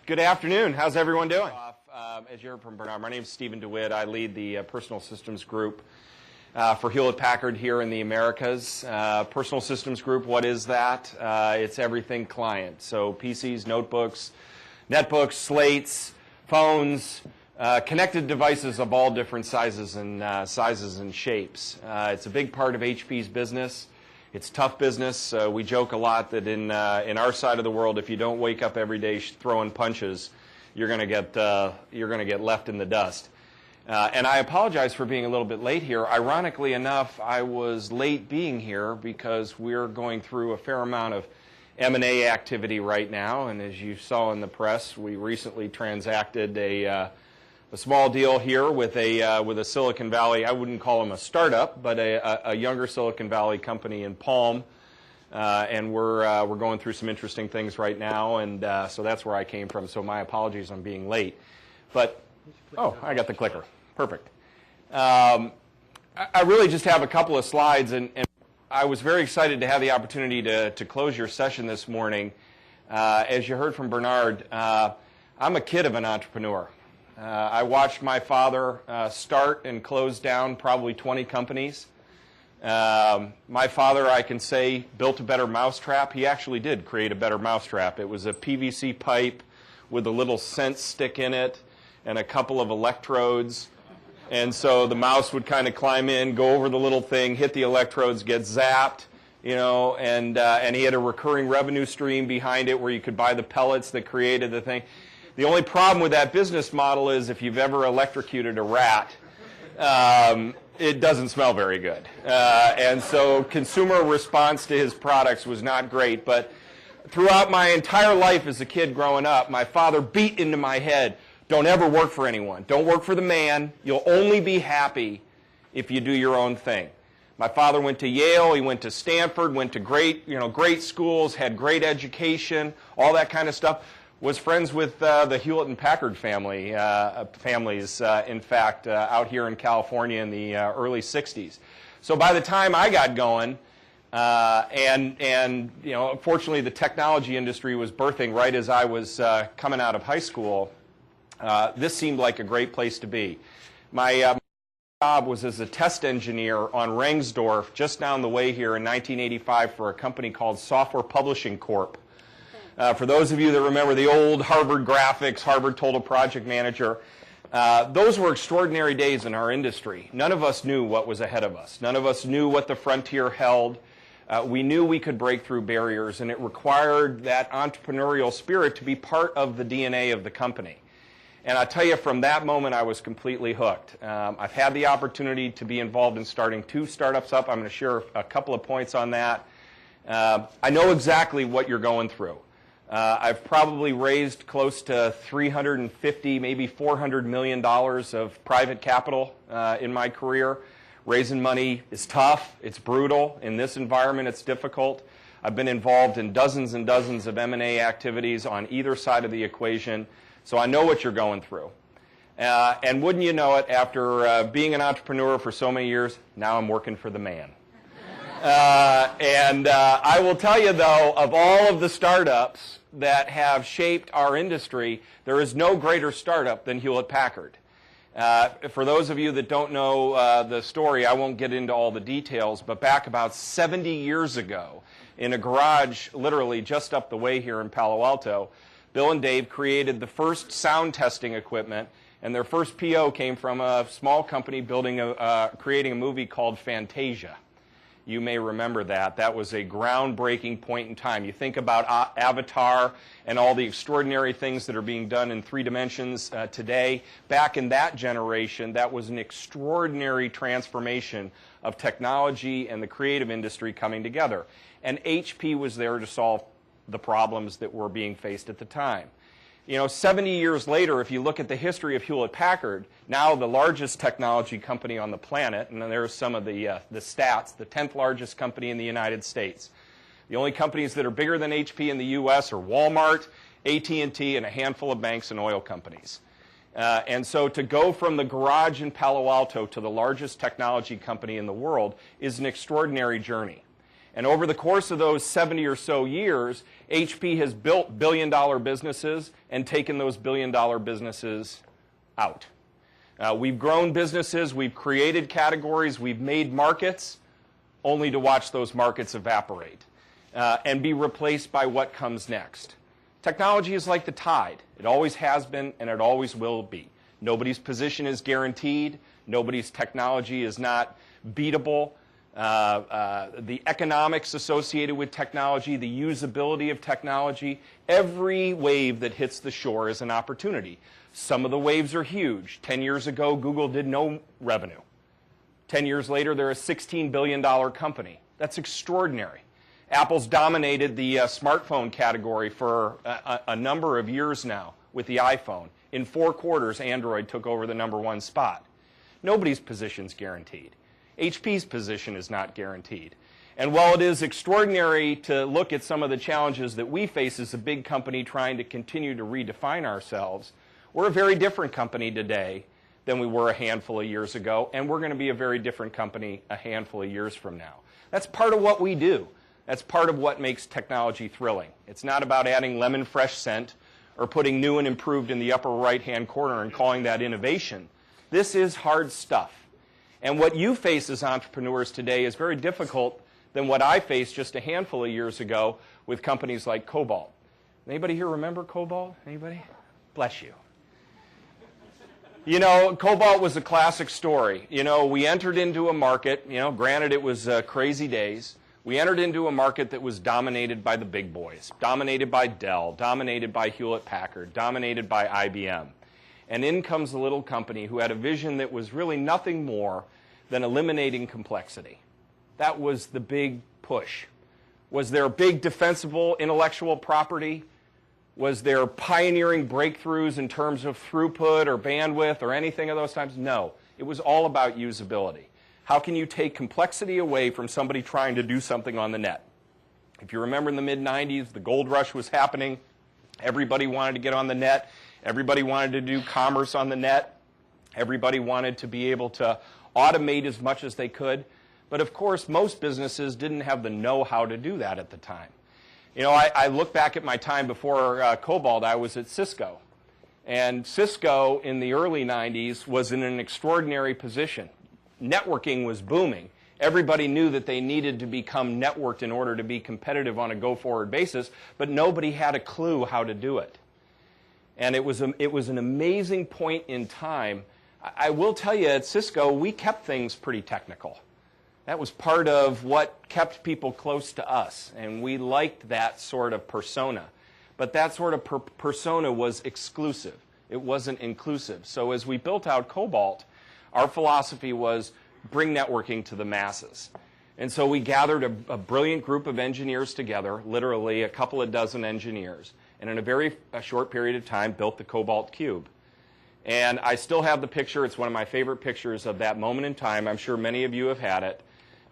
Good afternoon. How's everyone doing? As you heard from Bernard, my name is Stephen deWitt. I lead the Personal Systems Group for Hewlett Packard here in the Americas. Personal Systems Group, what is that? It's everything client. So PCs, notebooks, netbooks, slates, phones, connected devices of all different sizes and shapes. It's a big part of HP's business. It's tough business. We joke a lot that in our side of the world, if you don't wake up every day throwing punches, you're going to get left in the dust. And I apologize for being a little bit late here. Ironically enough, I was late being here because we're going through a fair amount of M&A activity right now. And as you saw in the press, we recently transacted a small deal here with a Silicon Valley, I wouldn't call them a startup, but a younger Silicon Valley company in Palm. And we're going through some interesting things right now, and so that's where I came from. So my apologies on being late. But, oh, I got the clicker. Perfect. I really just have a couple of slides, and I was very excited to have the opportunity to close your session this morning. As you heard from Bernard, I'm a kid of an entrepreneur. I watched my father start and close down probably 20 companies. My father, I can say, built a better mousetrap. He actually did create a better mousetrap. It was a PVC pipe with a little sense stick in it and a couple of electrodes. And so the mouse would kind of climb in, go over the little thing, hit the electrodes, get zapped, you know, and he had a recurring revenue stream behind it where you could buy the pellets that created the thing. The only problem with that business model is if you've ever electrocuted a rat, it doesn't smell very good. And so consumer response to his products was not great. But throughout my entire life as a kid growing up, my father beat into my head, don't ever work for anyone. Don't work for the man. You'll only be happy if you do your own thing. My father went to Yale, he went to Stanford, went to great schools, had great education, all that kind of stuff. Was friends with the Hewlett Packard families, in fact, out here in California in the early 60s. So by the time I got going, and you know, fortunately the technology industry was birthing right as I was coming out of high school, this seemed like a great place to be. My job was as a test engineer on Rengsdorf, just down the way here in 1985 for a company called Software Publishing Corp. For those of you that remember the old Harvard graphics, Harvard Total Project Manager, those were extraordinary days in our industry. None of us knew what was ahead of us. None of us knew what the frontier held. We knew we could break through barriers, and it required that entrepreneurial spirit to be part of the DNA of the company. And I tell you, from that moment, I was completely hooked. I've had the opportunity to be involved in starting 2 startups up. I'm going to share a couple of points on that. I know exactly what you're going through. I've probably raised close to $350, maybe $400 million of private capital in my career. Raising money is tough. It's brutal. In this environment, it's difficult. I've been involved in dozens and dozens of M&A activities on either side of the equation, so I know what you're going through. And wouldn't you know it, after being an entrepreneur for so many years, now I'm working for the man. I will tell you, though, of all of the startups that have shaped our industry, there is no greater startup than Hewlett Packard. For those of you that don't know the story, I won't get into all the details, but back about 70 years ago, in a garage literally just up the way here in Palo Alto, Bill and Dave created the first sound testing equipment, and their first PO came from a small company creating a movie called Fantasia. You may remember that. That was a groundbreaking point in time. You think about Avatar and all the extraordinary things that are being done in 3 dimensions today. Back in that generation, that was an extraordinary transformation of technology and the creative industry coming together. And HP was there to solve the problems that were being faced at the time. You know, 70 years later, if you look at the history of Hewlett Packard, now the largest technology company on the planet, and there's some of the stats, the 10th largest company in the United States. The only companies that are bigger than HP in the U.S. are Walmart, AT&T, and a handful of banks and oil companies. And so to go from the garage in Palo Alto to the largest technology company in the world is an extraordinary journey. And over the course of those 70 or so years, HP has built billion-dollar businesses and taken those billion-dollar businesses out. We've grown businesses, we've created categories, we've made markets, only to watch those markets evaporate and be replaced by what comes next. Technology is like the tide. It always has been and it always will be. Nobody's position is guaranteed. Nobody's technology is not beatable. The economics associated with technology, the usability of technology, every wave that hits the shore is an opportunity. Some of the waves are huge. 10 years ago, Google did no revenue. 10 years later, they're a $16 billion company. That's extraordinary. Apple's dominated the smartphone category for a number of years now with the iPhone. In 4 quarters, Android took over the #1 spot. Nobody's position's guaranteed. HP's position is not guaranteed. And while it is extraordinary to look at some of the challenges that we face as a big company trying to continue to redefine ourselves, we're a very different company today than we were a handful of years ago, and we're going to be a very different company a handful of years from now. That's part of what we do. That's part of what makes technology thrilling. It's not about adding lemon fresh scent or putting new and improved in the upper right-hand corner and calling that innovation. This is hard stuff. And what you face as entrepreneurs today is very difficult than what I faced just a handful of years ago with companies like Cobalt. Anybody here remember Cobalt? Anybody? Bless you. You know, Cobalt was a classic story. You know, we entered into a market, you know, granted it was crazy days. We entered into a market that was dominated by the big boys, dominated by Dell, dominated by Hewlett Packard, dominated by IBM. And in comes a little company who had a vision that was really nothing more than eliminating complexity. That was the big push. Was there big defensible intellectual property? Was there pioneering breakthroughs in terms of throughput or bandwidth or anything of those types? No. It was all about usability. How can you take complexity away from somebody trying to do something on the net? If you remember in the mid-90s, the gold rush was happening. Everybody wanted to get on the net. Everybody wanted to do commerce on the net. Everybody wanted to be able to automate as much as they could. But of course, most businesses didn't have the know-how to do that at the time. You know, I look back at my time before Cobalt. I was at Cisco. And Cisco in the early 90s was in an extraordinary position. Networking was booming. Everybody knew that they needed to become networked in order to be competitive on a go-forward basis, but nobody had a clue how to do it. And it was an amazing point in time. I will tell you, at Cisco, we kept things pretty technical. That was part of what kept people close to us, and we liked that sort of persona. But that sort of persona was exclusive. It wasn't inclusive. So as we built out Cobalt, our philosophy was bring networking to the masses. And so we gathered a brilliant group of engineers together, literally a couple of dozen engineers, and in a very short period of time built the Cobalt Cube. And I still have the picture. It's one of my favorite pictures of that moment in time. I'm sure many of you have had it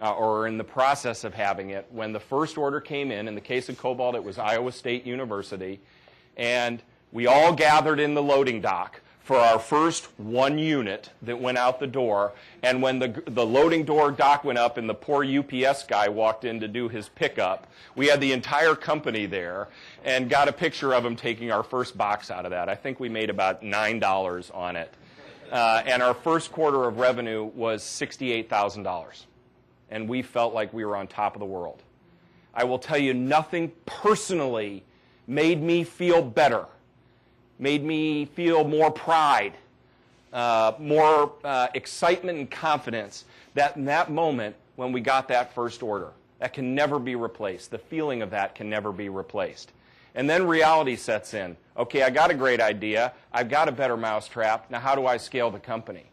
or are in the process of having it. When the first order came in the case of Cobalt, it was Iowa State University, and we all gathered in the loading dock for our first 1 unit that went out the door. And when the loading door dock went up and the poor UPS guy walked in to do his pickup, we had the entire company there and got a picture of him taking our first box out of that. I think we made about $9 on it. And our first quarter of revenue was $68,000. And we felt like we were on top of the world. I will tell you, nothing personally made me feel better, made me feel more pride, more excitement and confidence that in that moment when we got that first order. That can never be replaced. The feeling of that can never be replaced. And then reality sets in. Okay, I got a great idea. I've got a better mousetrap. Now how do I scale the company?